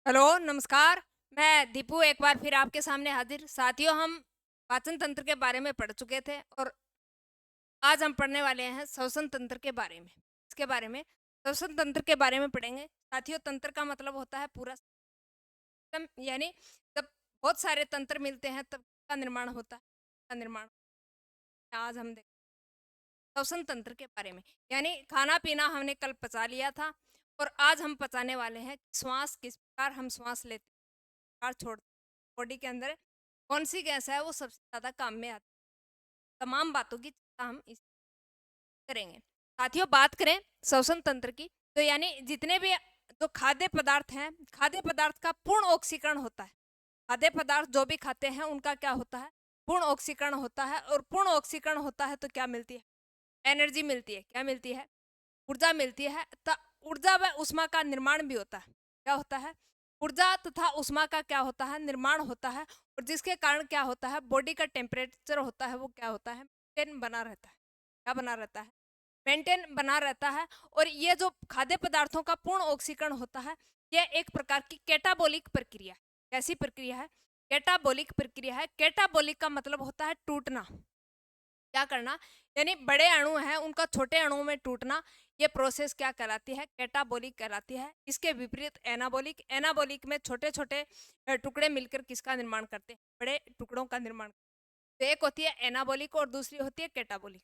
Hello, नमस्कार। मैं दीपू एक बार फिर आपके सामने हाजिर। साथियों, हम पाचन तंत्र के बारे में पढ़ चुके थे और आज हम पढ़ने वाले हैं श्वसन तंत्र के बारे में। इसके बारे में श्वसन तंत्र के बारे में पढ़ेंगे। साथियों, तंत्र का मतलब होता है पूरा सिस्टम, यानी जब बहुत सारे तंत्र मिलते हैं तब का निर्माण होता है। का निर्माण आज हम देख श्वसन तंत्र के बारे में, यानी खाना पीना हमने कल पचा लिया था और आज हम पचाने वाले हैं श्वास, किस प्रकार हम श्वास लेते हैं, प्रकार छोड़ते हैं। बॉडी के अंदर कौन सी गैस है वो सबसे ज़्यादा काम में आती है। तमाम बातों की चर्चा हम इस करेंगे। साथियों, बात करें श्वसन तंत्र की, तो यानी जितने भी जो खाद्य पदार्थ हैं, खाद्य पदार्थ का पूर्ण ऑक्सीकरण होता है। खाद्य पदार्थ जो भी खाते हैं उनका क्या होता है, पूर्ण ऑक्सीकरण होता है। और पूर्ण ऑक्सीकरण होता है तो क्या मिलती है, एनर्जी मिलती है। क्या मिलती है, ऊर्जा मिलती है। ऊर्जा व उष्मा का निर्माण भी होता है। क्या होता है, ऊर्जा तथा उष्मा का क्या होता है, निर्माण होता है। और जिसके कारण क्या होता है, बॉडी का टेम्परेचर होता है वो क्या होता है, मेंटेन बना रहता है। क्या बना रहता है, मेंटेन बना रहता है। और ये जो खाद्य पदार्थों का पूर्ण ऑक्सीकरण होता है, यह एक प्रकार की कैटाबोलिक प्रक्रिया है। कैसी प्रक्रिया है, कैटाबोलिक प्रक्रिया है। कैटाबोलिक का मतलब होता है टूटना। क्या करना, यानी बड़े अणु हैं उनका छोटे अणुओं में टूटना। ये प्रोसेस क्या कहलाती है, कैटाबोलिक कहलाती है। इसके विपरीत एनाबोलिक। एनाबोलिक में छोटे छोटे टुकड़े मिलकर किसका निर्माण करते हैं, बड़े टुकड़ों का निर्माण। तो एक होती है एनाबोलिक और दूसरी होती है कैटाबोलिक।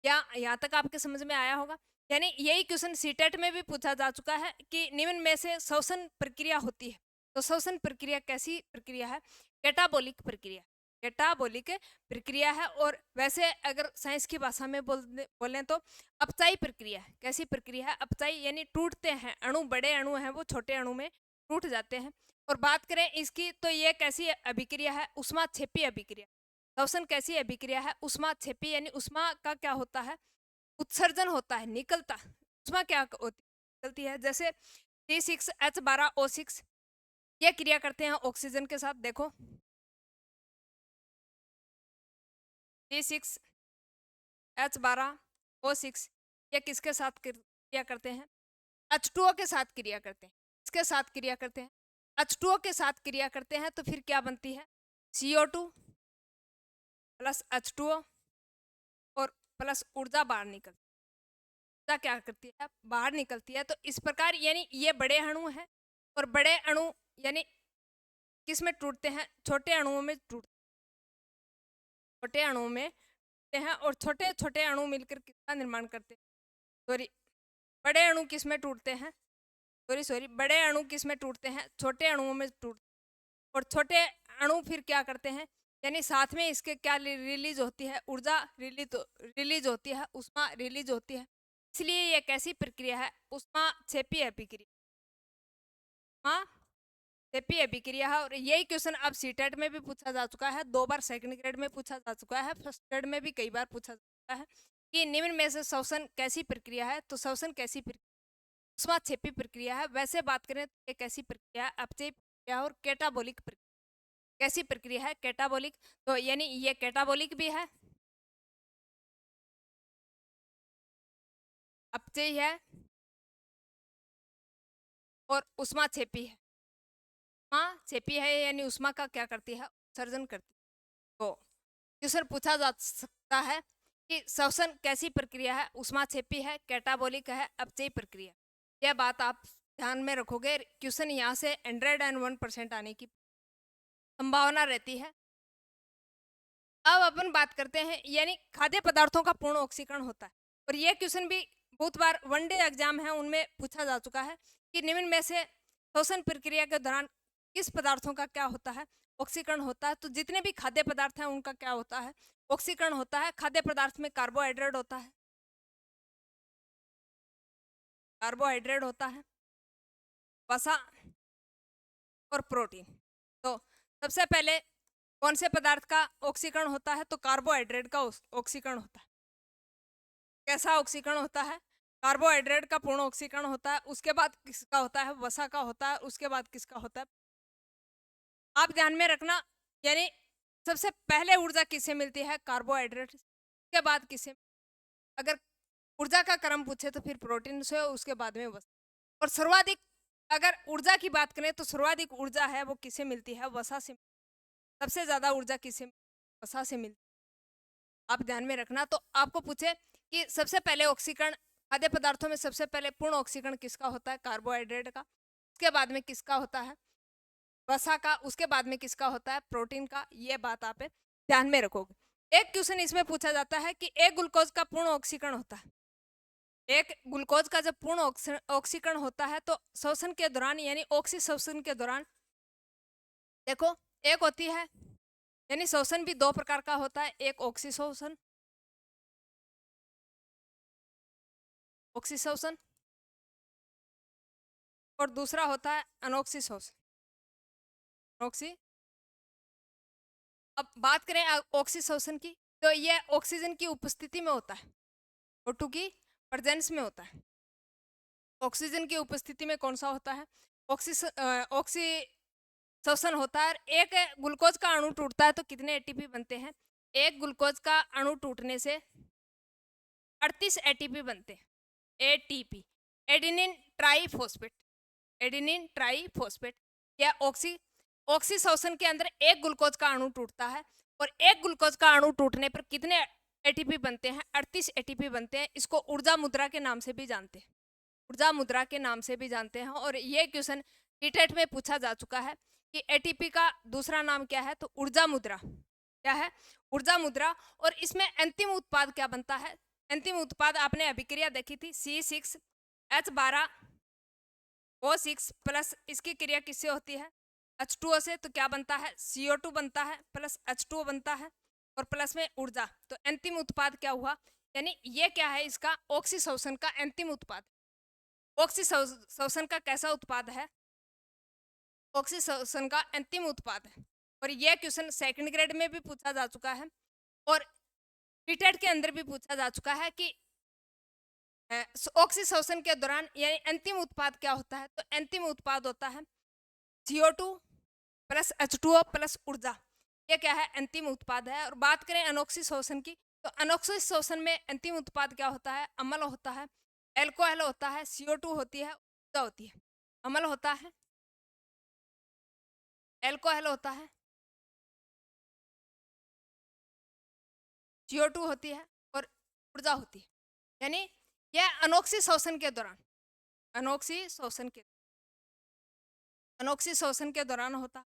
क्या यहाँ तक आपके समझ में आया होगा। यानी यही क्वेश्चन सीटेट में भी पूछा जा चुका है कि निम्न में से श्वसन प्रक्रिया होती है, तो श्वसन प्रक्रिया कैसी प्रक्रिया है, कैटाबोलिक प्रक्रिया। कैटाबोलिक प्रक्रिया है। और वैसे अगर साइंस की भाषा में बोलें तो अपचाई प्रक्रिया है। कैसी प्रक्रिया है, अपचाई, यानी टूटते हैं अणु, बड़े अणु हैं वो छोटे अणु में टूट जाते हैं। और बात करें इसकी तो ये कैसी अभिक्रिया है, उष्माक्षेपी अभिक्रिया। श्वसन कैसी अभिक्रिया है, उष्माक्षेपी, यानी उष्मा का क्या होता है, उत्सर्जन होता है, निकलता। उष्मा क्या होती निकलती है, जैसे C6H12O6, ये क्रिया करते हैं ऑक्सीजन के साथ। देखो, C6H12O6 ये किसके साथ क्रिया करते हैं, H2O के साथ क्रिया करते हैं। किसके साथ क्रिया करते हैं, H2O के साथ क्रिया करते हैं। तो फिर क्या बनती है, CO2 प्लस H2O और प्लस ऊर्जा बाहर निकलती है। ऊर्जा क्या करती है, बाहर निकलती है। तो इस प्रकार यानी ये बड़े अणु हैं और बड़े अणु यानी किस में टूटते हैं, छोटे अणुओं में छोटे अणुओं में टूटते हैं। और छोटे छोटे अणु मिलकर किसका निर्माण करते हैं, सॉरी, बड़े अणु किस में टूटते हैं, सॉरी बड़े अणु किस में टूटते हैं, छोटे अणुओं में टूट। और छोटे अणु फिर क्या करते हैं, यानी साथ में इसके क्या रिलीज होती है, ऊर्जा रिलीज होती है, उष्मा रिलीज होती है। इसलिए ये कैसी प्रक्रिया है, उष्मा क्षेपी अभिक्रिया। हाँ, क्षेपी अभिक्रिया है। और यही क्वेश्चन अब सीटेट में भी पूछा जा चुका है, 2 बार सेकंड ग्रेड में पूछा जा चुका है, फर्स्ट ग्रेड में भी कई बार पूछा जा चुका है कि निम्न में से श्वसन कैसी प्रक्रिया है। तो श्वसन कैसी प्रक्रिया, उष्माक्षेपी प्रक्रिया है। वैसे बात करें तो एक ऐसी प्रक्रिया है अपचयी प्रक्रिया और कैटाबोलिक प्रक्रिया। कैसी प्रक्रिया है, कैटाबोलिक। तो यानी ये कैटाबोलिक भी है, अपचयी है और उष्माक्षेपी है। उष्माक्षेपी है यानी उष्मा का क्या करती है, उत्सर्जन करती है। तो क्वेश्चन पूछा जा सकता है कि श्वसन कैसी प्रक्रिया है, उष्माक्षेपी है, कैटाबोलिक है, अपचयी प्रक्रिया। यह बात आप ध्यान में रखोगे, क्वेश्चन यहाँ से 101% आने की संभावना रहती है। अब अपन बात करते हैं, यानी खाद्य पदार्थों का पूर्ण ऑक्सीकरण होता है। और यह क्वेश्चन भी बहुत बार वनडे एग्जाम है उनमें पूछा जा चुका है कि निम्न में से श्वसन प्रक्रिया के दौरान किस पदार्थों का क्या होता है, ऑक्सीकरण होता है। तो जितने भी खाद्य पदार्थ हैं उनका क्या होता है, ऑक्सीकरण होता है। खाद्य पदार्थ में कार्बोहाइड्रेट होता है, कार्बोहाइड्रेट होता है, वसा और प्रोटीन। तो सबसे पहले कौन से पदार्थ का ऑक्सीकरण होता है, तो कार्बोहाइड्रेट का ऑक्सीकरण होता है। कैसा ऑक्सीकरण होता है, कार्बोहाइड्रेट का पूर्ण ऑक्सीकरण होता है। उसके बाद किसका होता है, वसा का होता है। उसके बाद किसका होता है, आप ध्यान में रखना, यानी सबसे पहले ऊर्जा किससे मिलती है, कार्बोहाइड्रेट। उसके बाद किससे, अगर ऊर्जा का क्रम पूछे तो फिर प्रोटीन से, उसके बाद में वसा। और सर्वाधिक अगर ऊर्जा की बात करें तो सर्वाधिक ऊर्जा है वो किससे मिलती है? वसा से। सबसे ज्यादा ऊर्जा किससे? वसा से मिलती है। आप ध्यान में रखना। तो आपको पूछे कि सबसे पहले ऑक्सीकरण खाद्य पदार्थों में सबसे पहले पूर्ण ऑक्सीकरण किसका होता है? कार्बोहाइड्रेट का। उसके बाद में किसका होता है? वसा का। उसके बाद में किसका होता है? प्रोटीन का। ये बात आप ध्यान में रखोगे। एक क्वेश्चन इसमें पूछा जाता है कि एक ग्लूकोज का पूर्ण ऑक्सीकरण होता है। एक ग्लूकोज का जब पूर्ण ऑक्सीकरण होता है तो श्वसन के दौरान यानी ऑक्सी श्वसन के दौरान देखो एक होती है यानी श्वसन भी दो प्रकार का होता है। एक ऑक्सी श्वसन, ऑक्सी श्वसन, और दूसरा होता है अनोक्सी श्वसन, अनोक्सी। अब बात करें ऑक्सी श्वसन की तो ये ऑक्सीजन की उपस्थिति में होता है। O2 की प्रेजेंस में होता है। ऑक्सीजन की उपस्थिति में कौन सा होता है? ऑक्सी श्वसन होता है। एक ग्लूकोज का अणु टूटता है तो कितने एटीपी बनते हैं? एक ग्लूकोज का अणु टूटने से 38 एटीपी बनते हैं। ATP, adenine triphosphate, adenine triphosphate. या ऑक्सी श्वसन के अंदर एक ग्लूकोज का अणु टूटता है और एक ग्लूकोज का अणु टूटने पर कितने एटीपी बनते हैं? 38 एटीपी बनते हैं। इसको ऊर्जा मुद्रा के नाम से भी जानते हैं, ऊर्जा मुद्रा के नाम से भी जानते हैं। और ये क्वेश्चन टीटेट में पूछा जा चुका है कि एटीपी का दूसरा नाम क्या है? तो ऊर्जा मुद्रा। क्या है? ऊर्जा मुद्रा। और इसमें अंतिम उत्पाद क्या बनता है? अंतिम उत्पाद आपने अभिक्रिया देखी थी C6H12O6 प्लस इसकी क्रिया किससे होती है? H2O से। तो क्या बनता है? CO2 बनता है प्लस H2O बनता है और प्लस में ऊर्जा। तो अंतिम उत्पाद क्या हुआ? यानी ये क्या है? इसका ऑक्सी श्वसन का अंतिम उत्पाद। ऑक्सी श्वसन का कैसा उत्पाद है? ऑक्सी श्वसन का अंतिम उत्पाद है। और यह क्वेश्चन सेकंड ग्रेड में भी पूछा जा चुका है और टीटेट के अंदर भी पूछा जा चुका है कि ऑक्सी श्वसन के दौरान यानी अंतिम उत्पाद क्या होता है? तो अंतिम उत्पाद होता है CO2 प्लस H2O प्लस ऊर्जा। ये क्या है? अंतिम उत्पाद है। और बात करें अनोक्सी श्वसन की तो अनोक्सी श्वसन में अंतिम उत्पाद क्या होता है? अम्ल होता है, एल्कोहल होता है, CO2 होती है, ऊर्जा होती है। अम्ल होता है, एल्कोहल होता है, CO2 होती है और ऊर्जा होती है। यानी यह अनोक्सी श्वसन के दौरान, अनोक्सी श्वसन के अनोक्सी श्वसन के दौरान होता है।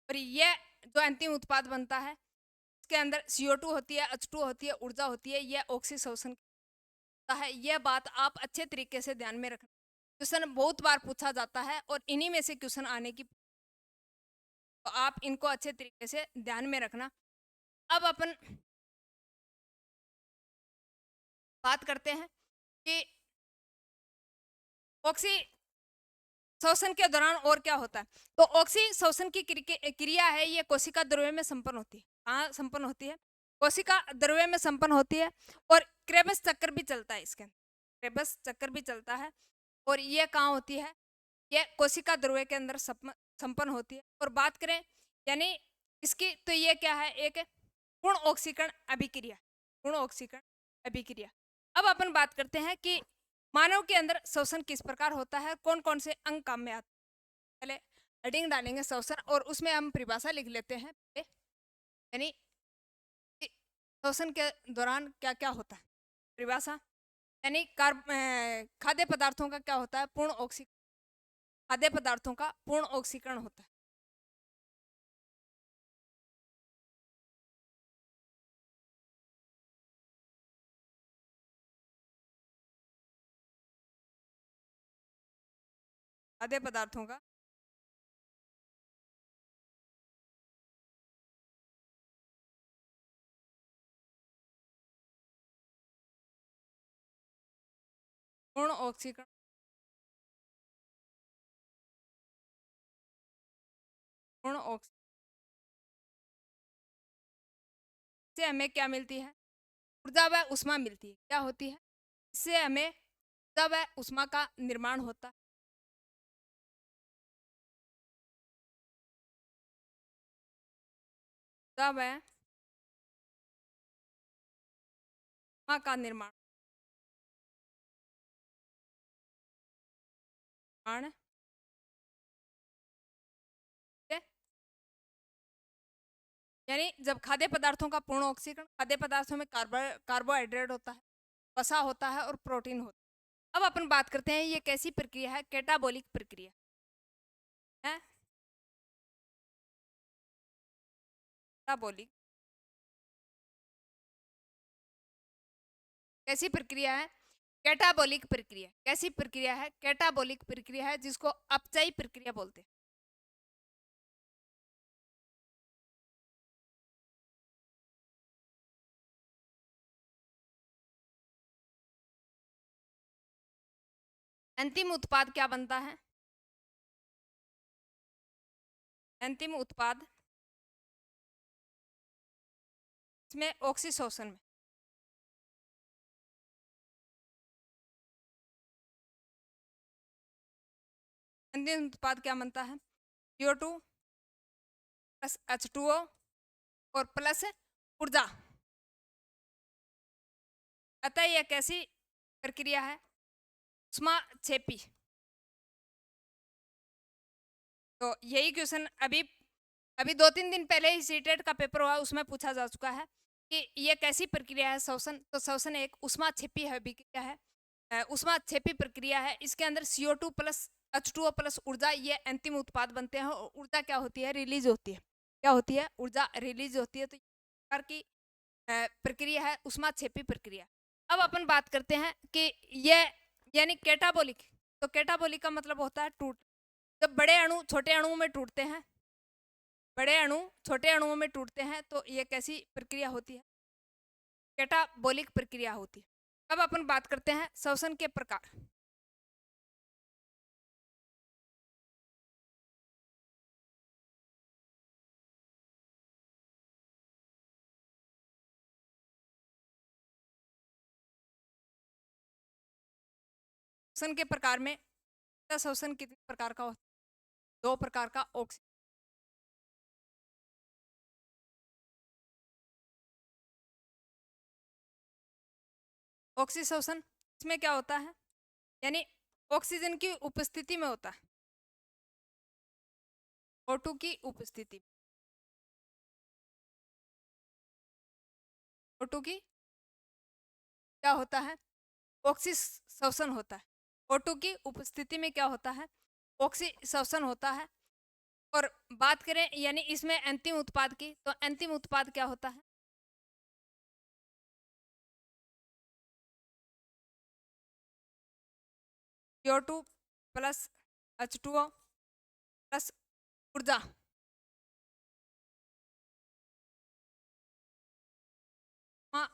और यह जो अंतिम उत्पाद बनता है इसके अंदर CO2 होती है, H2 होती है, ऊर्जा होती है। यह ऑक्सी श्वसन होता है। यह बात आप अच्छे तरीके से ध्यान में रखना। क्वेश्चन बहुत बार पूछा जाता है और इन्हीं में से क्वेश्चन आने की, तो आप इनको अच्छे तरीके से ध्यान में रखना। अब अपन बात करते हैं कि ऑक्सी श्वसन के दौरान और क्या होता है। तो ऑक्सी श्वसन की क्रिया है ये कोशिका द्रव्य में संपन्न होती है। कहाँ संपन्न होती है? कोशिका द्रव्य में संपन्न होती है। और क्रेबस चक्कर भी चलता है इसके अंदर, क्रेबस चक्कर भी चलता है। और ये कहाँ होती है? ये कोशिका द्रव्य के अंदर संपन्न होती है। और बात करें यानी इसकी तो ये क्या है? एक पूर्ण ऑक्सीकरण अभिक्रिया, पूर्ण ऑक्सीकरण अभिक्रिया। अब अपन बात करते हैं कि मानव के अंदर श्वसन किस प्रकार होता है, कौन कौन से अंग काम में आते हैं। पहले हेडिंग डालेंगे श्वसन और उसमें हम परिभाषा लिख लेते हैं। यानी श्वसन के दौरान क्या क्या होता है, परिभाषा। यानी खाद्य पदार्थों का क्या होता है? पूर्ण ऑक्सीकरण। खाद्य पदार्थों का पूर्ण ऑक्सीकरण होता है। खाद्य पदार्थों का पूर्ण ऑक्सीकरण, पूर्ण ऑक्सीकरण से हमें क्या मिलती है? ऊर्जा व उष्मा मिलती है। क्या होती है? इससे हमें ऊर्जा व उष्मा का निर्माण होता है। ऊर्जा व उष्मा का निर्माण यानी जब खाद्य पदार्थों का पूर्ण ऑक्सीकरण, खाद्य पदार्थों में कार्बोहाइड्रेट होता है, वसा होता है और प्रोटीन होता है। अब अपन बात करते हैं ये कैसी प्रक्रिया है, कैटाबॉलिक प्रक्रिया है। कैटाबॉलिक कैसी प्रक्रिया है? कैटाबॉलिक प्रक्रिया कैसी प्रक्रिया है? कैटाबॉलिक प्रक्रिया है जिसको अपचयी प्रक्रिया बोलते हैं। अंतिम उत्पाद क्या बनता है? अंतिम उत्पाद इसमें ऑक्सीशोषण में अंतिम उत्पाद क्या बनता है? CO2 प्लस H2O और प्लस ऊर्जा। अतः यह कैसी प्रक्रिया है? ऊष्माक्षेपी। तो यही क्वेश्चन अभी अभी 2-3 दिन पहले ही सीटेट का पेपर हुआ, उसमें पूछा जा चुका है कि यह कैसी प्रक्रिया है श्वसन। तो श्वसन एक ऊष्माक्षेपी अभिक्रिया है, ऊष्माक्षेपी प्रक्रिया है। इसके अंदर CO2 प्लस H2O प्लस ऊर्जा ये अंतिम उत्पाद बनते हैं और ऊर्जा क्या होती है? रिलीज होती है। क्या होती है? ऊर्जा रिलीज होती है। तो प्रकार की प्रक्रिया है ऊष्माक्षेपी प्रक्रिया। अब अपन बात करते हैं कि ये यानी कैटाबॉलिक। तो कैटाबॉलिक का मतलब होता है टूट। जब बड़े अणु छोटे अणुओं में टूटते हैं, बड़े अणु छोटे अणुओं में टूटते हैं तो ये कैसी प्रक्रिया होती है? कैटाबॉलिक प्रक्रिया होती है। अब अपन बात करते हैं श्वसन के प्रकार। श्वसन के प्रकार में श्वसन कितने प्रकार का होता है? 2 प्रकार का। ऑक्सीशोषण इसमें क्या होता है? यानी ऑक्सीजन की उपस्थिति में होता है, O2 की उपस्थिति। O2 की क्या होता है? ऑक्सीशोषण होता है। O2 की उपस्थिति में क्या होता है? ऑक्सीशोषण होता है। और बात करें यानी इसमें अंतिम उत्पाद की, तो अंतिम उत्पाद क्या होता है? CO2 प्लस H2O प्लस ऊर्जा। हाँ,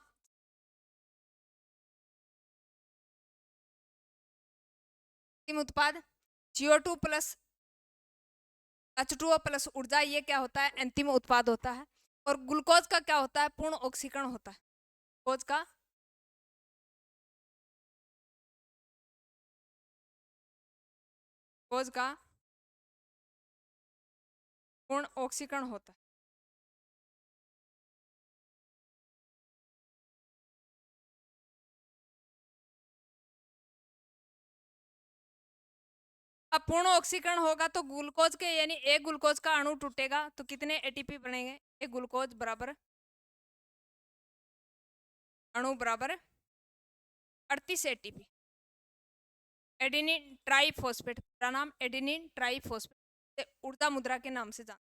अंतिम उत्पाद CO2 प्लस H2O प्लस ऊर्जा, ये क्या होता है? अंतिम उत्पाद होता है। और ग्लूकोज का क्या होता है? पूर्ण ऑक्सीकरण होता है। ग्लूकोज का ग्लूकोज का पूर्ण ऑक्सीकरण होता है। अब पूर्ण ऑक्सीकरण होगा तो ग्लूकोज के यानी एक ग्लूकोज का अणु टूटेगा तो कितने एटीपी बनेंगे? एक ग्लूकोज बराबर अणु बराबर 38 एटीपी। एडेनिन ट्राइफॉस्फेट, पूरा नाम एडेनिन ट्राइफॉस्फेट, ऊर्जा मुद्रा के नाम से जानता।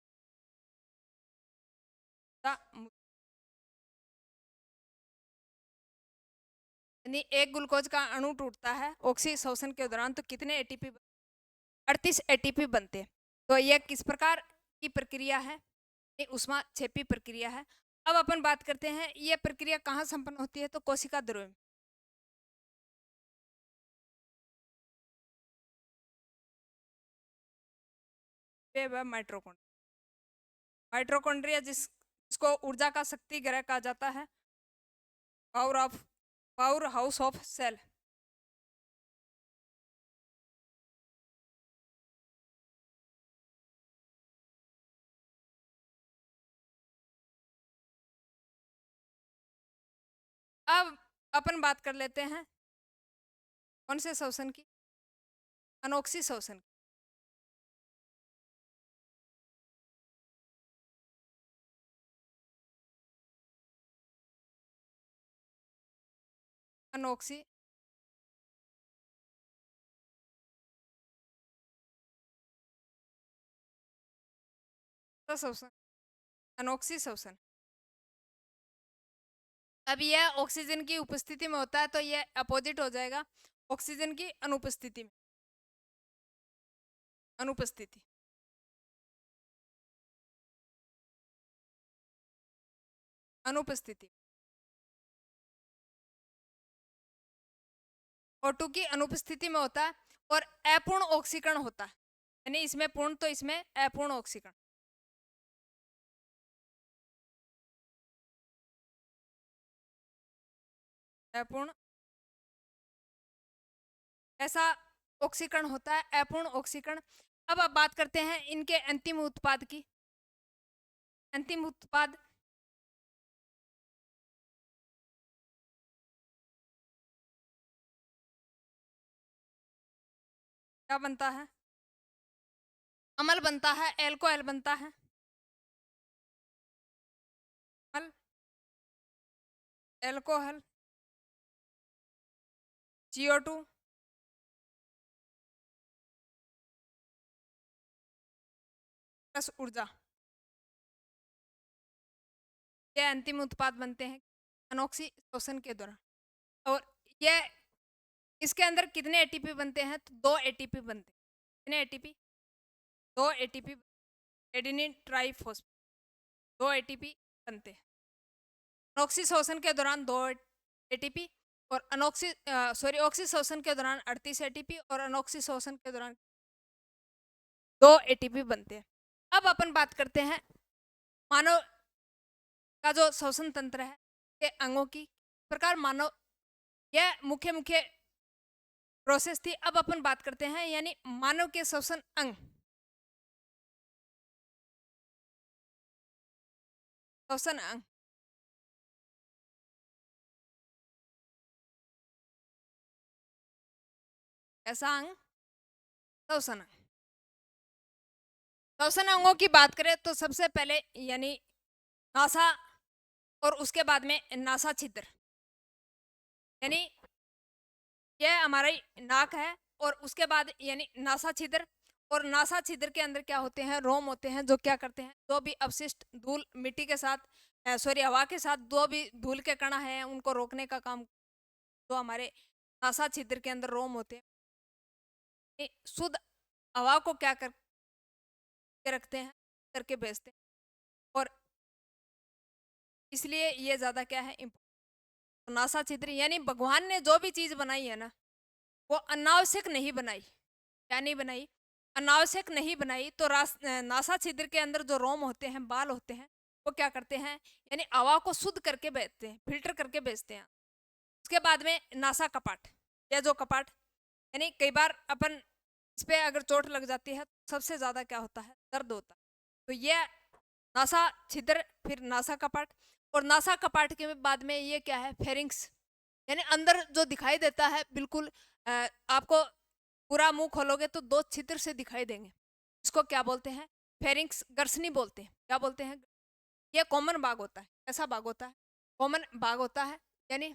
यानी एक ग्लूकोज का अणु टूटता है ऑक्सीशोषण के दौरान तो कितने एटीपी? 38 एटीपी बनते हैं। तो यह किस प्रकार की प्रक्रिया है? ऊष्माक्षेपी प्रक्रिया है। अब अपन बात करते हैं यह प्रक्रिया कहाँ संपन्न होती है? तो कोशिका द्रव्य में। माइट्रोकॉन्ड्रिया जिसको ऊर्जा का शक्ति ग्रह कहा जाता है, पावर हाउस ऑफ सेल। अब अपन बात कर लेते हैं कौन से शोषण की? अनोक्सी शोषण। अनोक्सी शोषण, अनोक्सी शोषण। अब यह ऑक्सीजन की उपस्थिति में होता है तो यह अपोजिट हो जाएगा ऑक्सीजन की अनुपस्थिति में, अनुपस्थिति। अनुपस्थिति O2 की अनुपस्थिति में होता है और अपूर्ण ऑक्सीकरण होता है, यानी इसमें पूर्ण तो इसमें अपूर्ण ऑक्सीकरण। अपूर्ण ऐसा ऑक्सीकरण होता है, अपूर्ण ऑक्सीकरण। अब आप बात करते हैं इनके अंतिम उत्पाद की। अंतिम उत्पाद क्या बनता है? अम्ल बनता है, एल्कोहल बनता है, अम्ल, एल्कोहल, CO2 प्लस ऊर्जा, ये अंतिम उत्पाद बनते हैं अनोक्सी शोषण के दौरान। और ये इसके अंदर कितने एटीपी बनते हैं? तो 2 एटीपी बनते हैं। कितने ATP? 2 ATP, adenine triphosphate, 2 ATP बनते हैं अनोक्सी शोषण के दौरान। 2 एटीपी और ऑक्सी शोषण के दौरान 38 एटीपी और अनोक्सी शोषण के दौरान 2 एटीपी बनते हैं। अब अपन बात करते हैं मानव का जो श्वसन तंत्र है के अंगों की प्रकार। मानव यह मुख्य मुख्य प्रोसेस थी। अब अपन बात करते हैं यानी मानव के श्वसन अंग, श्वसन अंग। ऐसा अंग श्वसन अंग। श्वसन अंगों की बात करें तो सबसे पहले यानी नासा और उसके बाद में नासा छिद्र, यानी यह हमारी नाक है और उसके बाद यानी नासा छिद्र। और नासा छिद्र के अंदर क्या होते हैं? रोम होते हैं जो क्या करते हैं? जो भी अवशिष्ट धूल मिट्टी के साथ सॉरी हवा के साथ जो भी धूल के कणा हैं उनको रोकने का काम तो हमारे नासा छिद्र के अंदर रोम होते हैं। ये शुद्ध हवा को क्या करके रखते हैं, करके भेजते हैं। और इसलिए ये ज्यादा क्या है तो नासा छिद्र यानी भगवान ने जो भी चीज बनाई है ना वो अनावश्यक नहीं बनाई। क्या नहीं बनाई? अनावश्यक नहीं बनाई। तो नासा छिद्र के अंदर जो रोम होते हैं, बाल होते हैं, वो क्या करते हैं यानी हवा को शुद्ध करके भेजते हैं, फिल्टर करके भेजते हैं। उसके बाद में नासा कपाट, यह जो कपाट यानी कई बार अपन इस पे अगर चोट लग जाती है तो सबसे ज्यादा क्या होता है? दर्द होता है। तो यह नासा छिद्र, फिर नासा कपाट। और नासा कपाट के बाद में ये क्या है? फेरिंग्स, यानी अंदर जो दिखाई देता है बिल्कुल आपको पूरा मुंह खोलोगे तो 2 छिद्र से दिखाई देंगे। इसको क्या बोलते हैं? फेरिंग्स गर्सनी बोलते हैं। क्या बोलते हैं? ये कॉमन भाग होता है। ऐसा भाग होता है, कॉमन भाग होता है। यानी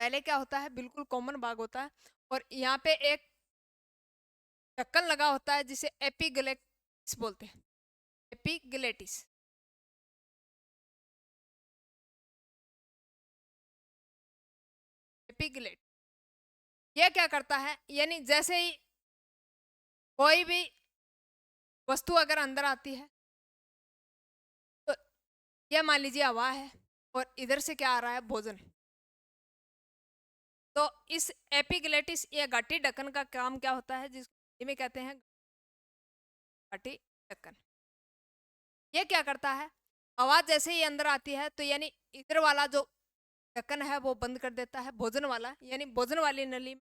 पहले क्या होता है? बिल्कुल कॉमन भाग होता है और यहाँ पे एक ढक्कन लगा होता है जिसे एपिग्लेटिस बोलते हैं। एपिग्लेटिस, एपिग्लेट। ये क्या करता है? यानी जैसे ही कोई भी वस्तु अगर अंदर आती है तो यह मान लीजिए हवा है और इधर से क्या आ रहा है? भोजन। तो इस एपिग्लेटिस या घाटी ढक्कन का काम क्या होता है? जिसमें कहते हैं घाटी ढक्कन। ये क्या करता है? आवाज जैसे ही अंदर आती है तो यानी इधर वाला जो ढक्कन है वो बंद कर देता है, भोजन वाला, यानी भोजन वाली नली में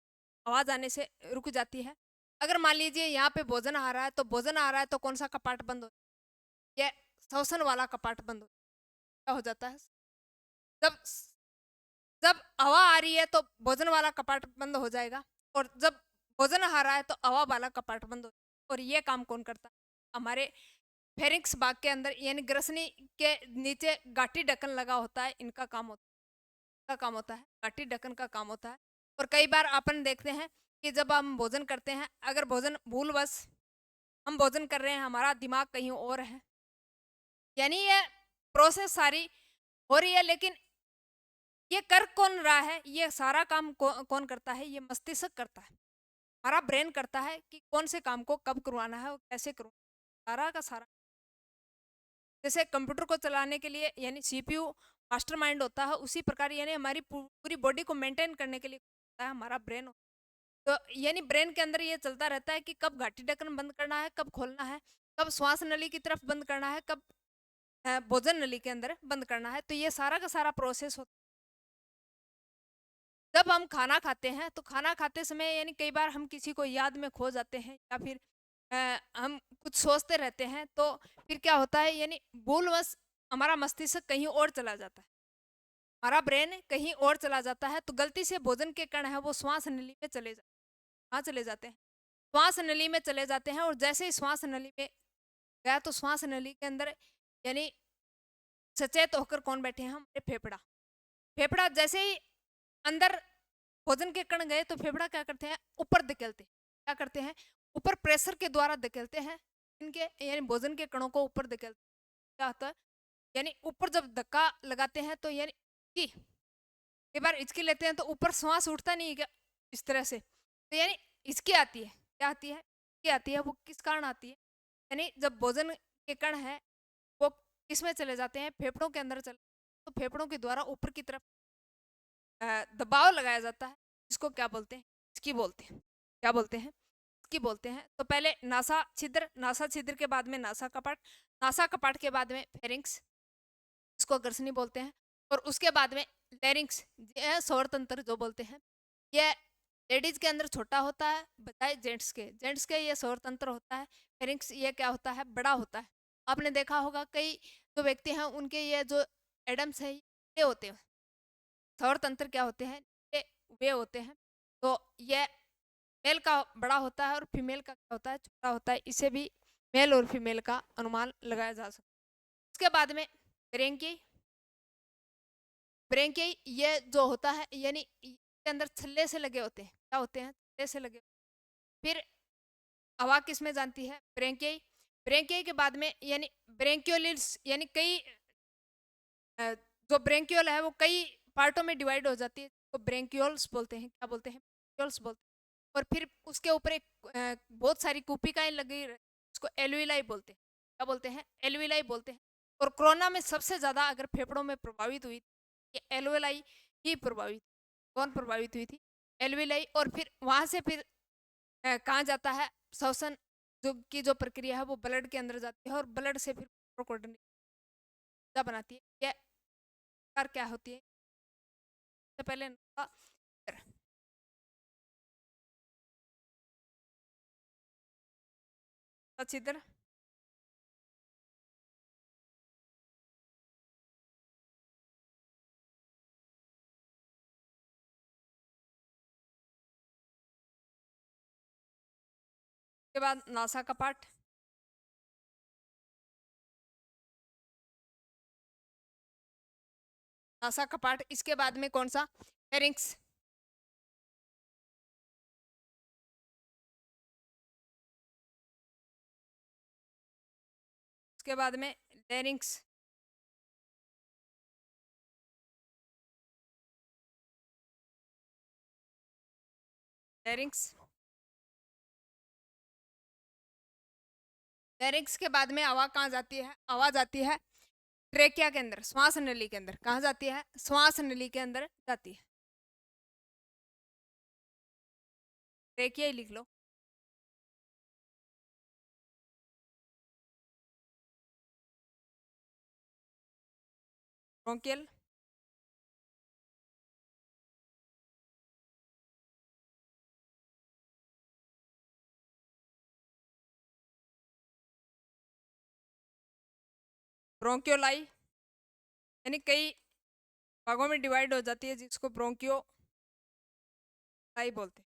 आवाज आने से रुक जाती है। अगर मान लीजिए यहाँ पे भोजन आ रहा है तो भोजन आ रहा है तो कौन सा कपाट बंद हो? ये श्वसन वाला कपाट बंद हो। क्या हो जाता है? जब जब हवा आ रही है तो भोजन वाला कपाट बंद हो जाएगा और जब भोजन आ रहा है तो हवा वाला कपाट बंद हो। और ये काम कौन करता है? हमारे फेरिंक्स भाग के अंदर यानी ग्रसनी के नीचे गाठी ढक्कन लगा होता है, इनका काम होता है। का काम होता है, घाटी ढक्कन का काम होता है। और कई बार अपन देखते हैं कि जब हम भोजन करते हैं, अगर भोजन भूलवश हम भोजन कर रहे हैं, हमारा दिमाग कहीं और है, यानी ये प्रोसेस सारी हो रही है, लेकिन ये कर कौन रहा है, ये सारा काम कौन करता है, ये मस्तिष्क करता है, हमारा ब्रेन करता है कि कौन से काम को कब करवाना है और कैसे करवाना, सारा का सारा। जैसे कंप्यूटर को चलाने के लिए यानी सीपीयू मास्टरमाइंड होता है, उसी प्रकार यानी हमारी पूरी बॉडी को मेंटेन करने के लिए होता है हमारा ब्रेन। तो यानी ब्रेन के अंदर ये चलता रहता है कि कब घाटी ढक्कन बंद करना है, कब खोलना है, कब श्वास नली की तरफ बंद करना है, कब भोजन नली के अंदर बंद करना है। तो ये सारा का सारा प्रोसेस होता है। जब हम खाना खाते हैं तो खाना खाते समय यानी कई बार हम किसी को याद में खो जाते हैं, या फिर हम कुछ सोचते रहते हैं, तो फिर क्या होता है यानी भूलवश हमारा मस्तिष्क कहीं और चला जाता है, हमारा ब्रेन कहीं और चला जाता है, तो गलती से भोजन के कण है वो श्वास नली में चले जाते हैं। कहाँ चले जाते हैं? श्वास नली में चले जाते हैं। और जैसे ही श्वास नली में गया तो श्वास नली के अंदर यानी सचेत होकर कौन बैठे हैं? हमारे फेफड़ा। फेफड़ा जैसे ही अंदर भोजन के कण गए तो फेफड़ा क्या करते हैं? ऊपर धकेलते हैं। क्या करते हैं? ऊपर प्रेशर के द्वारा धकेलते हैं इनके यानी भोजन के कणों को ऊपर धकेलते हैं। क्या होता है? यानी ऊपर जब धक्का लगाते हैं तो यानी कि कई बार हिचकी लेते हैं तो ऊपर श्वास उठता नहीं है क्या इस तरह से, तो यानी हिचकी आती है। क्या आती है? हिचकी आती है। वो किस कारण आती है? यानी जब भोजन के कण है वो किसमें चले जाते हैं? फेफड़ों के अंदर चले, तो फेफड़ों के द्वारा ऊपर की तरफ दबाव लगाया जाता है। इसको क्या बोलते हैं? हिचकी बोलते हैं। क्या बोलते हैं? हिचकी बोलते हैं। तो पहले नासा छिद्र के बाद में नासा कपाट के बाद में फेरिंक्स, इसको ग्रसनी बोलते हैं। और उसके बाद में लैरिंक्स, स्वर तंत्र जो बोलते हैं, ये लेडीज के अंदर छोटा होता है बजाय जेंट्स के ये स्वर तंत्र होता है। फेरिंक्स ये क्या होता है? बड़ा होता है। आपने देखा होगा कई जो व्यक्ति हैं उनके ये जो एडम्स है ये होते हैं, स्वर तंत्र क्या होते हैं? ये वे होते हैं। तो ये मेल का बड़ा होता है और फीमेल का क्या होता है? छोटा होता है। इसे भी मेल और फीमेल का अनुमान लगाया जा सकता है। उसके बाद में ब्रेंकी, ब्रेंकी ये जो होता है यानी इसके अंदर छल्ले से लगे होते हैं। क्या होते हैं? छल्ले से लगे। फिर हवा किसमें जानती है? ब्रेंकी। ब्रेंकी के बाद में यानी ब्रेंक्योलिस यानी कई जो ब्रेंक्यूल है वो कई पार्टों में डिवाइड हो जाती है, तो ब्रेंक्यूल्स बोलते हैं। क्या बोलते हैं? ब्रेंक्यूल्स बोलते हैं। और फिर उसके ऊपर एक बहुत सारी कुपिकाएं लगी, उसको एल्विलाई बोलते हैं। क्या बोलते हैं? एल्विलाई बोलते हैं। और कोरोना में सबसे ज्यादा अगर फेफड़ों में प्रभावित हुई ये एल्विलाई ही प्रभावित। कौन प्रभावित हुई थी? एल्विलाई। और फिर वहां से फिर कहाँ जाता है? श्वसन जो प्रक्रिया है वो ब्लड के अंदर जाती है, और ब्लड से फिर प्रोकोडनी बनाती है। यह क्या होती है? सबसे पहले छिद्र, के बाद नासा कपाट, नासा कपाट। इसके बाद में कौन सा? फेरिंक्स। उसके बाद में लेरिंक्स। लेरिंक्स, लेरिंक्स के बाद में हवा कहाँ जाती है? आवाज आती है ट्रेकिया के अंदर, श्वास नली के अंदर। कहाँ जाती है? श्वास नली के अंदर जाती है। ट्रेकिया ही लिख लो। ब्रोंकियल, ब्रोंकियोलाई यानी कई भागों में डिवाइड हो जाती है, जिसको ब्रोंकियो बोलते हैं।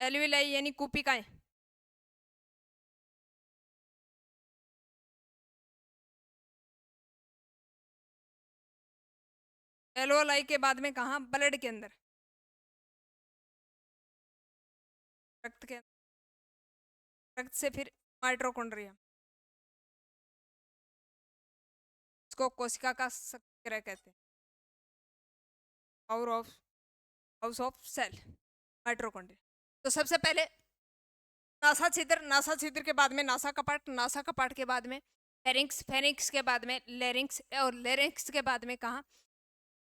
एल्विलाई यानी कुपिकाएं। एल्वेओलाई के बाद में कहाँ? ब्लड के अंदर, रक्त के, रक्त से फिर माइटोकॉन्ड्रिया, इसको कोशिका का सक्रिय कहते हैं, हाउस ऑफ सेल, माइटोकॉन्ड्रिया। तो सबसे पहले नासा छिद्र, नासा छिद्र के बाद में नासा कपाट, नासा कपाट के बाद में फेरिंक्स, फेरिंक्स के बाद में लेरिंक्स, और लेरिंक्स के बाद में कहाँ?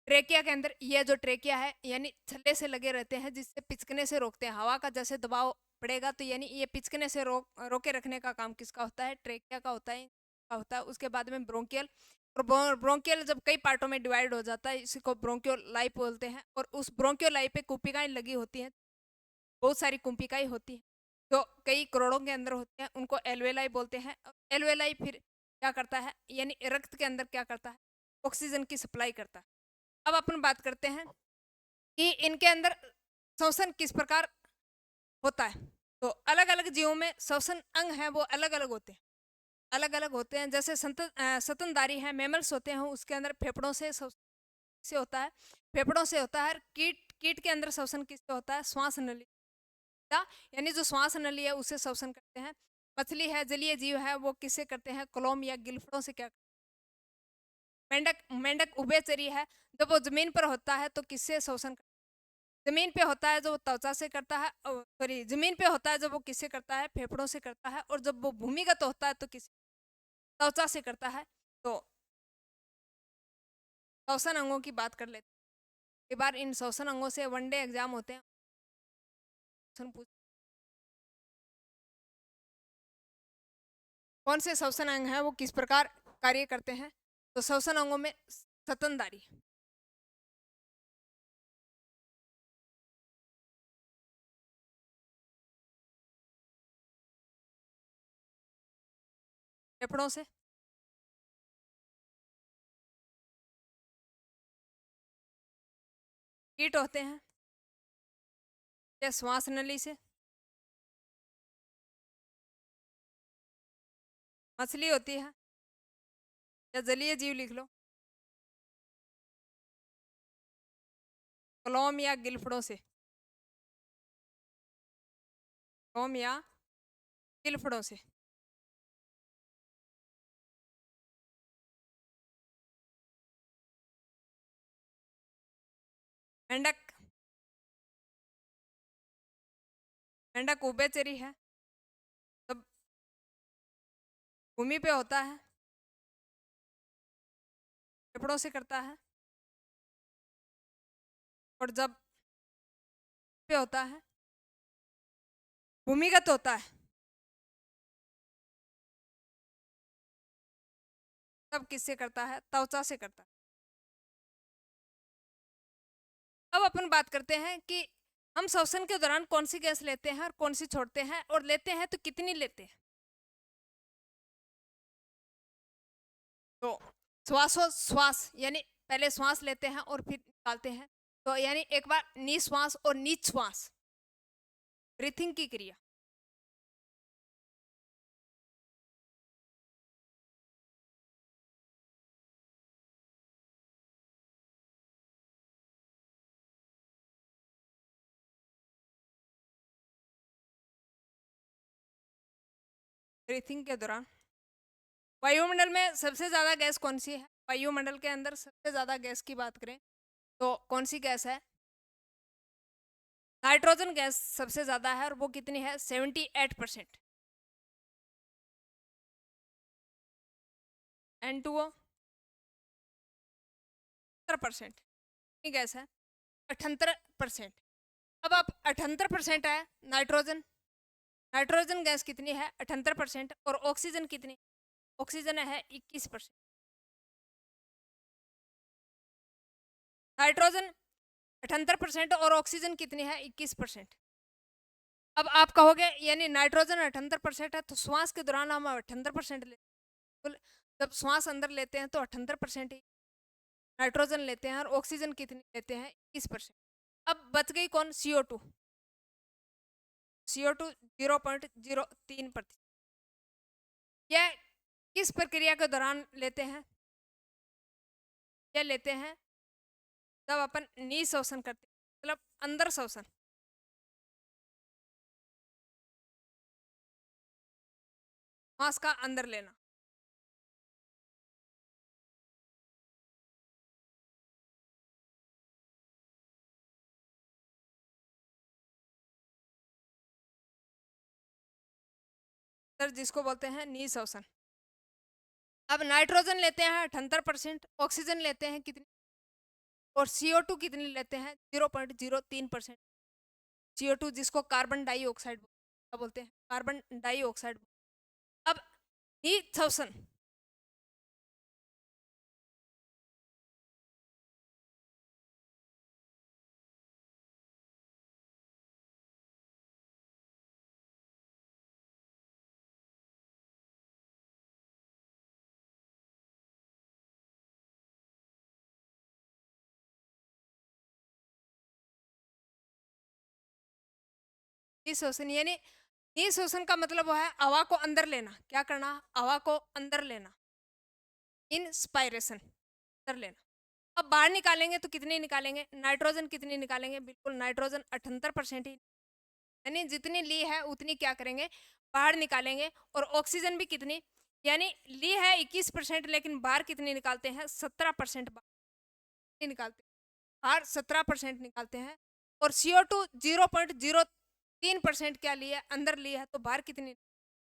ट्रेकिया के अंदर। ये जो ट्रेकिया है यानी छल्ले से लगे रहते हैं, जिससे पिचकने से रोकते हैं। हवा का जैसे दबाव पड़ेगा तो यानी ये पिचकने से रोके रखने का काम किसका होता है? ट्रेकिया का होता है, का होता है। उसके बाद में ब्रोंकियल, और ब्रोंकियल जब कई पार्टों में डिवाइड हो जाता है, इसी को ब्रोंकियोलाई बोलते हैं। और उस ब्रोंकियोलाई पे कुपिकाएं लगी होती हैं, बहुत सारी कुपिकाएं होती हैं जो कई करोड़ों के अंदर होती हैं, उनको एल्वेलाई बोलते हैं। एल्वेलाई फिर क्या करता है, यानी रक्त के अंदर क्या करता है? ऑक्सीजन की सप्लाई करता है। अब अपन बात करते हैं कि इनके अंदर श्वसन किस प्रकार होता है। तो अलग अलग जीवों में श्वसन अंग हैं वो अलग अलग होते हैं, अलग अलग होते हैं। जैसे स्तनधारी है, मैमल्स होते हैं, उसके अंदर फेफड़ों से होता है, फेफड़ों से होता है। कीट, कीट के अंदर श्वसन किससे होता है? श्वास नली, यानी जो श्वास नली है उससे श्वसन करते हैं। मछली है, जलीय जीव है, वो किससे करते हैं? कलोम या गिल्फड़ों से। क्या? मेंढक, मेंढक उभयचरी है, जब वो जमीन पर होता है तो किससे श्वसन? जमीन पे होता है जो वो त्वचा से करता है, सॉरी जमीन पे होता है जब वो किससे करता है? फेफड़ों से करता है। और जब वो भूमिगत होता है तो किस? त्वचा से करता है। तो श्वसन अंगों की बात कर लेते हैं। एक बार इन श्वसन अंगों से वनडे एग्जाम होते हैं, कौन से श्वसन अंग हैं वो किस प्रकार कार्य करते हैं। तो श्वसन अंगों में स्तनधारी, फेफड़ों से, कीट होते हैं या श्वास नली से, मछली होती है या जलीय जीव लिख लो, कलोम या गिल्फड़ों से, कलोम या गिल्फड़ों से। मेंढक, मेंढक उभयचरी है, तब भूमि पे होता है, फेफड़ों से करता है। और जब पे होता है, भूमिगत होता है, तब किससे करता है? त्वचा से करता है। अब अपन बात करते हैं कि हम श्वसन के दौरान कौन सी गैस लेते हैं और कौन सी छोड़ते हैं, और लेते हैं तो कितनी लेते हैं। तो श्वास यानी पहले श्वास लेते हैं और फिर निकालते हैं, तो यानी एक बार निश्वास और नीच श्वास, ब्रीथिंग की क्रिया। ब्रीथिंग के दौरान वायुमंडल में सबसे ज्यादा गैस कौन सी है? वायुमंडल के अंदर सबसे ज्यादा गैस की बात करें तो कौन सी गैस है? नाइट्रोजन गैस सबसे ज्यादा है, और वो कितनी है? 78%। N2O 78% गैस है, 78%। अब आप 78% है नाइट्रोजन, नाइट्रोजन गैस कितनी है? 78%। और ऑक्सीजन कितनी? ऑक्सीजन है 21%। नाइट्रोजन 78% और ऑक्सीजन कितनी है? 21%। अब आप कहोगे यानी नाइट्रोजन 78% है, तो श्वास के दौरान हम 78% लेते हैं। जब श्वास अंदर लेते हैं तो 78% ही नाइट्रोजन लेते हैं, और ऑक्सीजन कितनी लेते हैं? 21%। अब बच गई कौन? CO2, CO2 0.03%। यह किस प्रक्रिया के दौरान लेते हैं? यह लेते हैं जब अपन निःश्वसन करते हैं मतलब अंदर श्वसन, श्वास का अंदर लेना। सर जिसको बोलते हैं निःश्वसन। अब नाइट्रोजन लेते हैं 78%, ऑक्सीजन लेते हैं कितनी, और CO2 कितनी लेते हैं 0.03%। CO2 जिसको कार्बन डाइऑक्साइड बोलते हैं, कार्बन डाइऑक्साइड। अब निःश्वसन, निःश्वसन यानी निःश्वसन का मतलब वो है हवा को अंदर लेना। क्या करना, हवा को अंदर लेना, इंस्पायरेशन, अंदर लेना। अब बाहर निकालेंगे तो कितनी निकालेंगे, नाइट्रोजन कितनी निकालेंगे, बिल्कुल नाइट्रोजन 78% ही, यानी जितनी ली है उतनी क्या करेंगे, बाहर निकालेंगे। और ऑक्सीजन भी कितनी, यानी ली है 21% लेकिन बाहर कितनी निकालते हैं 17% निकालते हैं, बाहर 17% निकालते हैं। और CO2 0.03% क्या लिया अंदर लिया है, तो बाहर कितनी,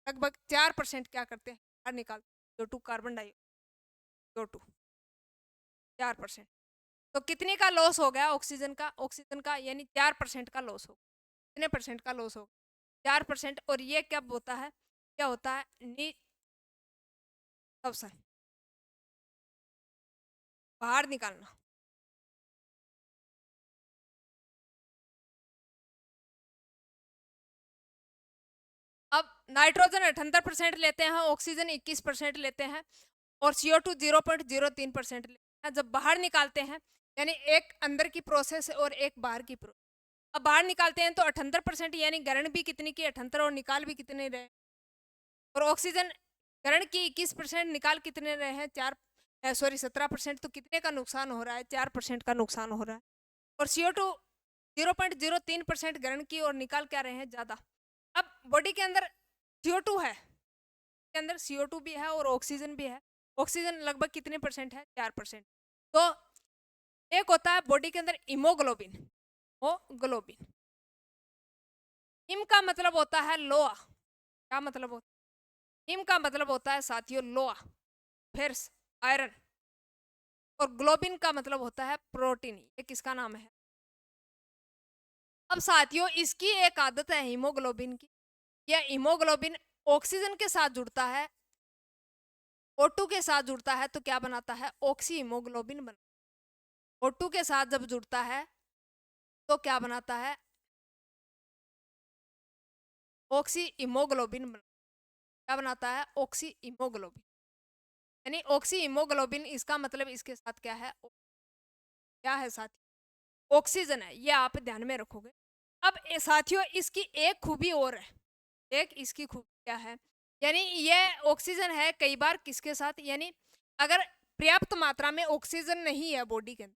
लगभग 4% क्या करते हैं बाहर निकालते हैं, CO2 कार्बन डाइऑक्साइड, CO2 4%। तो कितने का लॉस हो गया ऑक्सीजन का यानी 4% का लॉस हो, कितने परसेंट का लॉस हो, 4%। और ये क्या होता है, क्या होता है निःश्वसन, बाहर निकालना। अब नाइट्रोजन 78% लेते हैं, ऑक्सीजन 21% लेते हैं, और CO2 0.03% लेते हैं। जब बाहर निकालते हैं, यानी एक अंदर की प्रोसेस और एक बाहर की प्रोसेस। अब बाहर निकालते हैं तो 78% यानी ग्रहण भी कितनी की 78 और निकाल भी कितने रहे, और ऑक्सीजन ग्रहण की 21%, निकाल कितने रहे हैं 17%। तो कितने का नुकसान हो रहा है, 4% का नुकसान हो रहा है। और CO2 0.03% ग्रहण की और निकाल क्या रहे हैं ज्यादा। अब बॉडी के अंदर CO2 है, के अंदर CO2 भी है और ऑक्सीजन भी है। ऑक्सीजन लगभग कितने परसेंट है, 4%। तो एक होता है बॉडी के अंदर हीमोग्लोबिन, हीमोग्लोबिन, हिम का मतलब होता है लोहा। क्या मतलब होता है, हिम का मतलब होता है साथियों लोहा, फिर आयरन। और ग्लोबिन का मतलब होता है प्रोटीन। ये किसका नाम है, अब साथियों इसकी एक आदत है हीमोग्लोबिन की। यह हीमोग्लोबिन ऑक्सीजन के साथ जुड़ता है, O2 के साथ जुड़ता है तो क्या बनाता है, ऑक्सी हीमोग्लोबिन बना। O2 के साथ जब जुड़ता है तो क्या बनाता है, ऑक्सी हीमोग्लोबिन बना। क्या बनाता है, ऑक्सी हीमोग्लोबिन, यानी ऑक्सी हीमोग्लोबिन। इसका मतलब इसके साथ क्या है, क्या है साथी, ऑक्सीजन है। ये आप ध्यान में रखोगे। अब साथियों इसकी एक खूबी और है, एक इसकी खूबी क्या है, यानी ये ऑक्सीजन है कई बार किसके साथ, यानी अगर पर्याप्त मात्रा में ऑक्सीजन नहीं है बॉडी के अंदर,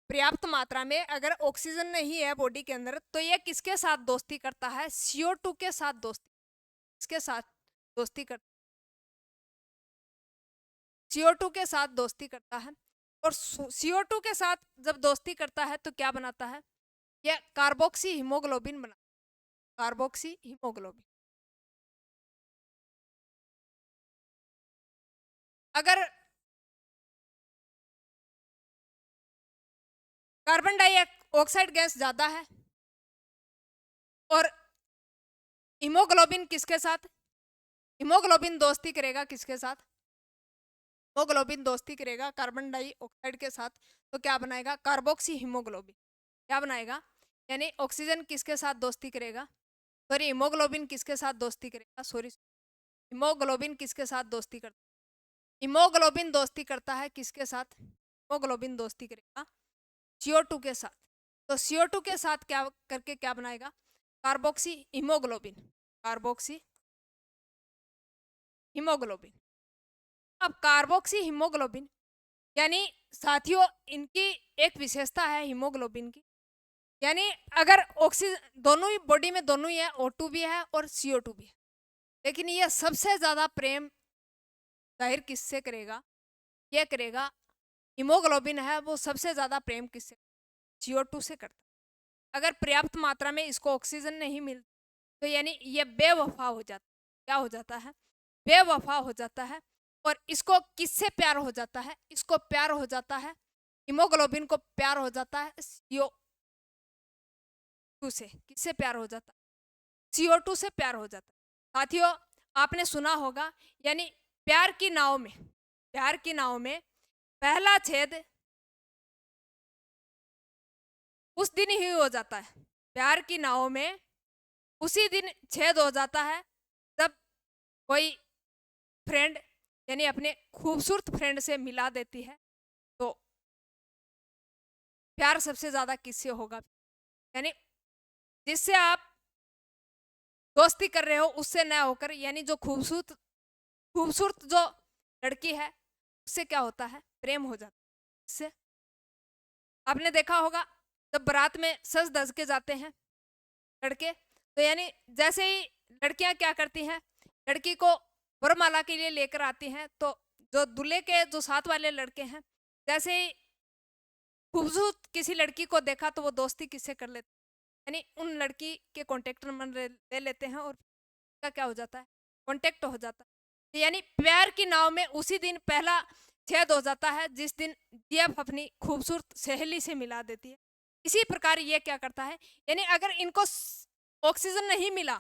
पर्याप्त मात्रा में अगर ऑक्सीजन नहीं है बॉडी के अंदर, तो ये किसके साथ दोस्ती करता है, CO2 के साथ दोस्ती, इसके साथ दोस्ती कर, CO2 के साथ दोस्ती करता है। और CO2 के साथ जब दोस्ती करता है तो क्या बनाता है, यह कार्बोक्सी हीमोग्लोबिन बना, कार्बोक्सी हीमोग्लोबिन। अगर कार्बन डाइऑक्साइड गैस ज्यादा है और हीमोग्लोबिन किसके साथ, हीमोग्लोबिन दोस्ती करेगा किसके साथ, हीमोग्लोबिन दोस्ती करेगा कार्बन डाइऑक्साइड के साथ, तो क्या बनाएगा, कार्बोक्सी हीमोग्लोबिन। क्या बनाएगा, यानी ऑक्सीजन किसके साथ दोस्ती करेगा, सॉरी हीमोग्लोबिन किसके साथ दोस्ती करेगा, सॉरी हीमोग्लोबिन किसके साथ दोस्ती करता है, हीमोग्लोबिन दोस्ती करता है किसके साथ, हीमोग्लोबिन दोस्ती करेगा CO2 के साथ। तो CO2 के साथ क्या करके क्या बनाएगा, कार्बोक्सी हीमोग्लोबिन, कार्बोक्सी हीमोग्लोबिन। अब कार्बोक्सी हीमोग्लोबिन यानी साथियों इनकी एक विशेषता है हीमोग्लोबिन की, यानी अगर ऑक्सीजन दोनों ही बॉडी में दोनों ही है, O2 भी है और CO2 भी है, लेकिन ये सबसे ज्यादा प्रेम जाहिर किससे करेगा? ये करेगा, हीमोग्लोबिन है वो सबसे ज्यादा प्रेम किससे? CO2 से करता है। अगर पर्याप्त मात्रा में इसको ऑक्सीजन नहीं मिलती तो यानी ये बेवफा हो जाता है। क्या हो जाता है? बेवफा हो जाता है। और इसको किससे प्यार हो जाता है? इसको प्यार हो जाता है, हीमोग्लोबिन को प्यार हो जाता है CO2 से। किससे प्यार हो जाता है? CO2 से प्यार हो जाता है। साथियों आपने सुना होगा, यानी प्यार की नाव में, प्यार की नाव में पहला छेद उस दिन ही हो जाता है। प्यार की नाव में उसी दिन छेद हो जाता है जब कोई फ्रेंड यानी अपने खूबसूरत फ्रेंड से मिला देती है। तो प्यार सबसे ज्यादा किससे होगा? यानी जिससे आप दोस्ती कर रहे हो उससे न होकर, यानी जो खूबसूरत खूबसूरत जो लड़की है उससे क्या होता है? प्रेम हो जाता है। इससे आपने देखा होगा जब बारात में सज धज के जाते हैं लड़के, तो यानी जैसे ही लड़कियां क्या करती हैं, लड़की को वरमाला के लिए लेकर आती हैं, तो जो दूल्हे के जो साथ वाले लड़के हैं, जैसे ही खूबसूरत किसी लड़की को देखा तो वो दोस्ती किससे कर लेते, यानी उन लड़की के कॉन्टेक्ट नंबर ले लेते हैं और का क्या हो जाता है? कॉन्टेक्ट हो जाता है। यानी प्यार की नाव में उसी दिन पहला छेद हो जाता है जिस दिन DF अपनी खूबसूरत सहेली से मिला देती है। इसी प्रकार ये क्या करता है, यानी अगर इनको ऑक्सीजन नहीं मिला,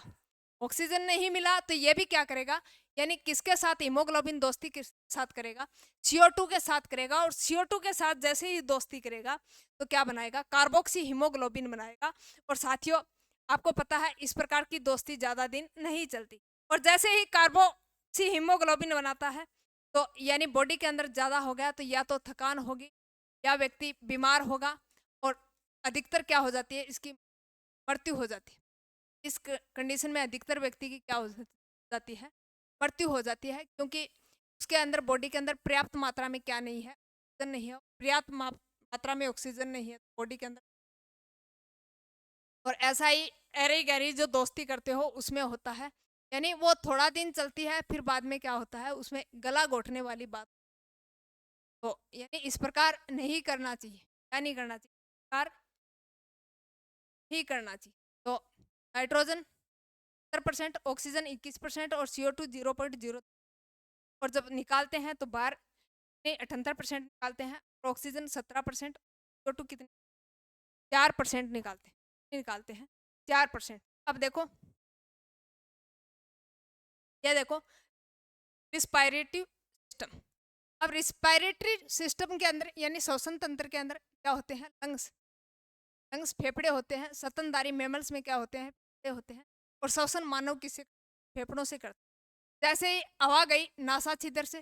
ऑक्सीजन नहीं मिला तो ये भी क्या करेगा, यानी किसके साथ हीमोग्लोबिन दोस्ती किस साथ करेगा? CO2 के साथ करेगा। और CO2 के साथ जैसे ही दोस्ती करेगा तो क्या बनाएगा? कार्बोक्सी हीमोग्लोबिन बनाएगा। और साथियों आपको पता है इस प्रकार की दोस्ती ज्यादा दिन नहीं चलती। और जैसे ही कार्बोक्सी हीमोग्लोबिन बनाता है तो यानी बॉडी के अंदर ज्यादा हो गया तो या तो थकान होगी या व्यक्ति बीमार होगा, और अधिकतर क्या हो जाती है? इसकी मृत्यु हो जाती है। इस कंडीशन में अधिकतर व्यक्ति की क्या हो जाती है? मृत्यु हो जाती है, क्योंकि उसके अंदर बॉडी के अंदर पर्याप्त मात्रा में क्या नहीं है? ऑक्सीजन नहीं है। पर्याप्त मात्रा में ऑक्सीजन नहीं है बॉडी के अंदर। और ऐसा ही एरी गहरी जो दोस्ती करते हो उसमें होता है, यानी वो थोड़ा दिन चलती है फिर बाद में क्या होता है? उसमें गला घोटने वाली बात। तो यानी इस प्रकार नहीं करना चाहिए। क्या नहीं करना चाहिए? इस प्रकार नहीं करना चाहिए। तो नाइट्रोजन 70%, ऑक्सीजन 21% और CO2 0.0। और जब निकालते हैं तो बाहर 78% निकालते हैं और ऑक्सीजन 17%, CO2 कितने? 4% निकालते हैं 4%। अब देखो, ये देखो रिस्पायरेटिव सिस्टम। अब रिस्पायरेटरी सिस्टम के अंदर यानी श्वसन तंत्र के अंदर क्या होते हैं? लंग्स। लंग्स फेफड़े होते हैं। स्तनधारी मैमल्स में क्या होते हैं? फेफड़े होते हैं। और श्वसन मानव किससे? फेफड़ों से करते हैं। जैसे ही हवा गई नासा छिद्र से,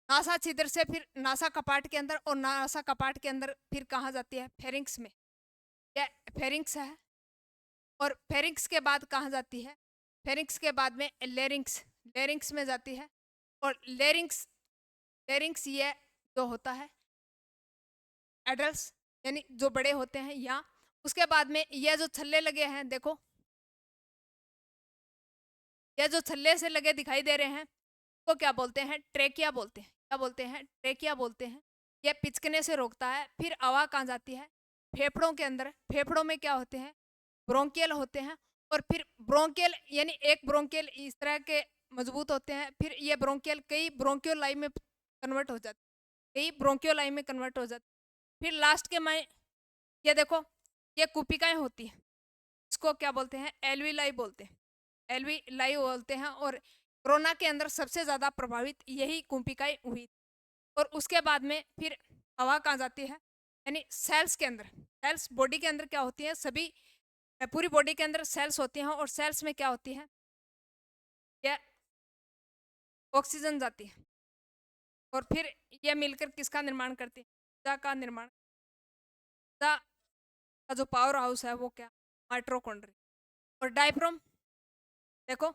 नासा छिद्र से फिर नासा कपाट के अंदर, और नासा कपाट के अंदर फिर कहाँ जाती है? फेरिंक्स में। यह फेरिंक्स है। और फेरिंक्स के बाद कहाँ जाती है? फेरिंक्स के बाद में लेरिंक्स, लेरिंक्स में जाती है। और लेरिंक्स, लेरिंक्स ये जो होता है एडल्ट्स यानी जो बड़े होते हैं यहाँ। उसके बाद में ये जो छल्ले लगे हैं देखो, ये जो छल्ले से लगे दिखाई दे रहे हैं को क्या बोलते हैं? ट्रेकिया बोलते हैं। क्या बोलते हैं? ट्रेकिया बोलते हैं। ये पिचकने से रोकता है। फिर हवा कहाँ जाती है? फेफड़ों के अंदर। फेफड़ों में क्या होते हैं? ब्रोंकियल होते हैं। और फिर ब्रोंकियल यानी एक ब्रोंकियल इस तरह के मजबूत होते हैं, फिर ये ब्रोंकियल कई ब्रोंकियोलाई में कन्वर्ट हो जाते हैं, कई ब्रोंकियोलाई में कन्वर्ट हो जाते हैं। फिर लास्ट के में ये देखो, ये कुपिकाएं होती हैं, इसको क्या बोलते हैं? एल्विलाई बोलते हैं। एल्विलाई बोलते हैं। और कोरोना के अंदर सबसे ज़्यादा प्रभावित यही कुपिकाएं हुई। और उसके बाद में फिर हवा कहाँ जाती है? यानी सेल्स के अंदर। सेल्स बॉडी के अंदर क्या होती है? सभी पूरी बॉडी के अंदर सेल्स होती हैं। और सेल्स में क्या होती है? यह ऑक्सीजन जाती है। और फिर यह मिलकर किसका निर्माण करती है? ऊर्जा का निर्माण। ऊर्जा का जो पावर हाउस है वो क्या? माइटोकॉन्ड्रिया। और डायफ्राम देखो,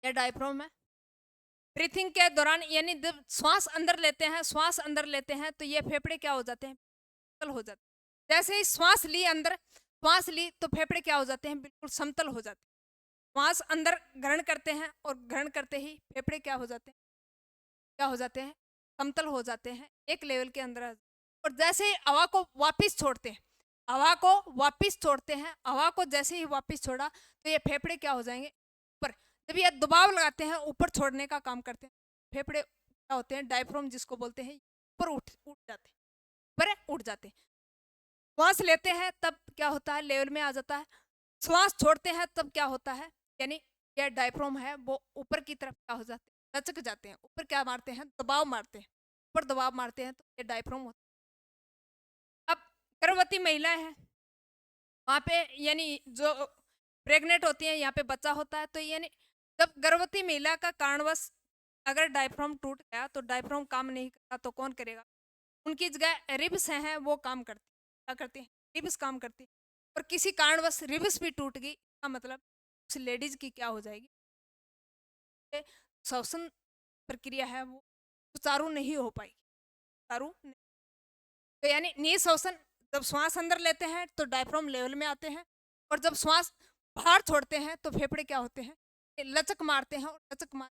यह डायफ्राम है। ब्रीथिंग के दौरान यानी जब श्वास अंदर लेते हैं तो ये फेफड़े क्या हो जाते हैं, समतल हो जाते हैं। जैसे ही श्वास ली तो फेफड़े क्या हो जाते हैं, बिल्कुल समतल हो जाते हैं। श्वास अंदर ग्रहण करते हैं और ग्रहण करते ही फेफड़े क्या हो जाते हैं, समतल हो जाते हैं एक लेवल के अंदर। और जैसे ही हवा को वापस छोड़ते हैं, हवा को जैसे ही वापस छोड़ा तो ये फेफड़े क्या हो जाएंगे, ऊपर। जब ये दबाव लगाते हैं ऊपर छोड़ने का काम करते हैं, फेफड़े क्या होते हैं, डायफ्राम जिसको बोलते हैं, ऊपर उठ जाते हैं, ऊपर उठ जाते हैं। श्वास लेते हैं तब क्या होता है, लेवल में आ जाता है। श्वास छोड़ते हैं तब क्या होता है, यानी यह डायफ्राम है वो ऊपर की तरफ क्या हो जाते हैं, लचक जाते हैं। ऊपर क्या मारते हैं, दबाव मारते हैं, ऊपर दबाव मारते हैं तो ये डायफ्राम होता है। अब गर्भवती महिलाएं हैं, वहाँ पे यानी जो प्रेग्नेंट होती हैं, यहाँ पे बच्चा होता है, तो यानी जब गर्भवती महिला का कारणवश अगर डायफ्राम टूट गया तो डायफ्राम काम नहीं करता तो कौन करेगा, उनकी जगह रिब्स हैं वो काम करती, क्या करती हैं, रिब्स काम करती है। और किसी कारणवश रिब्स भी टूट गई, इसका मतलब उस लेडीज की क्या हो जाएगी, श्वसन प्रक्रिया है वो सुचारू नहीं हो पाएगी, सुचारू नहीं। तो यानी निःश्वसन, जब श्वास अंदर लेते हैं तो डायफ्राम लेवल में आते हैं, और जब श्वास बाहर छोड़ते हैं तो फेफड़े क्या होते हैं, ये लचक मारते हैं, और लचक मार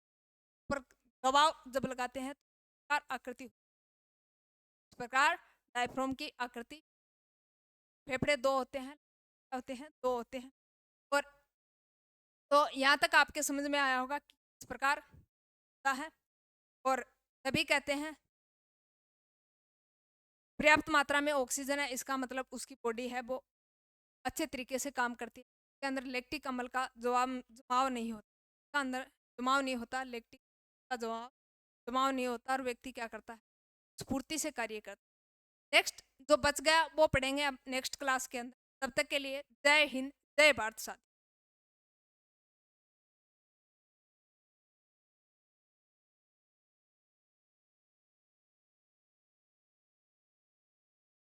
पर दबाव जब लगाते हैं तो आकृति, इस प्रकार डायफ्राम की आकृति। फेफड़े दो होते हैं, दो होते हैं। और तो यहाँ तक आपके समझ में आया होगा कि इस प्रकार होता है। और तभी कहते हैं पर्याप्त मात्रा में ऑक्सीजन है, इसका मतलब उसकी बॉडी है वो अच्छे तरीके से काम करती है। इसके अंदर लैक्टिक अम्ल का जमाव नहीं होता, इसका अंदर जमाव नहीं होता, लैक्टिक का जमाव नहीं होता, और व्यक्ति क्या करता है, स्फूर्ति से कार्य करता है। नेक्स्ट जो बच गया वो पढ़ेंगे अब नेक्स्ट क्लास के अंदर। तब तक के लिए जय हिंद, जय भारत साथी।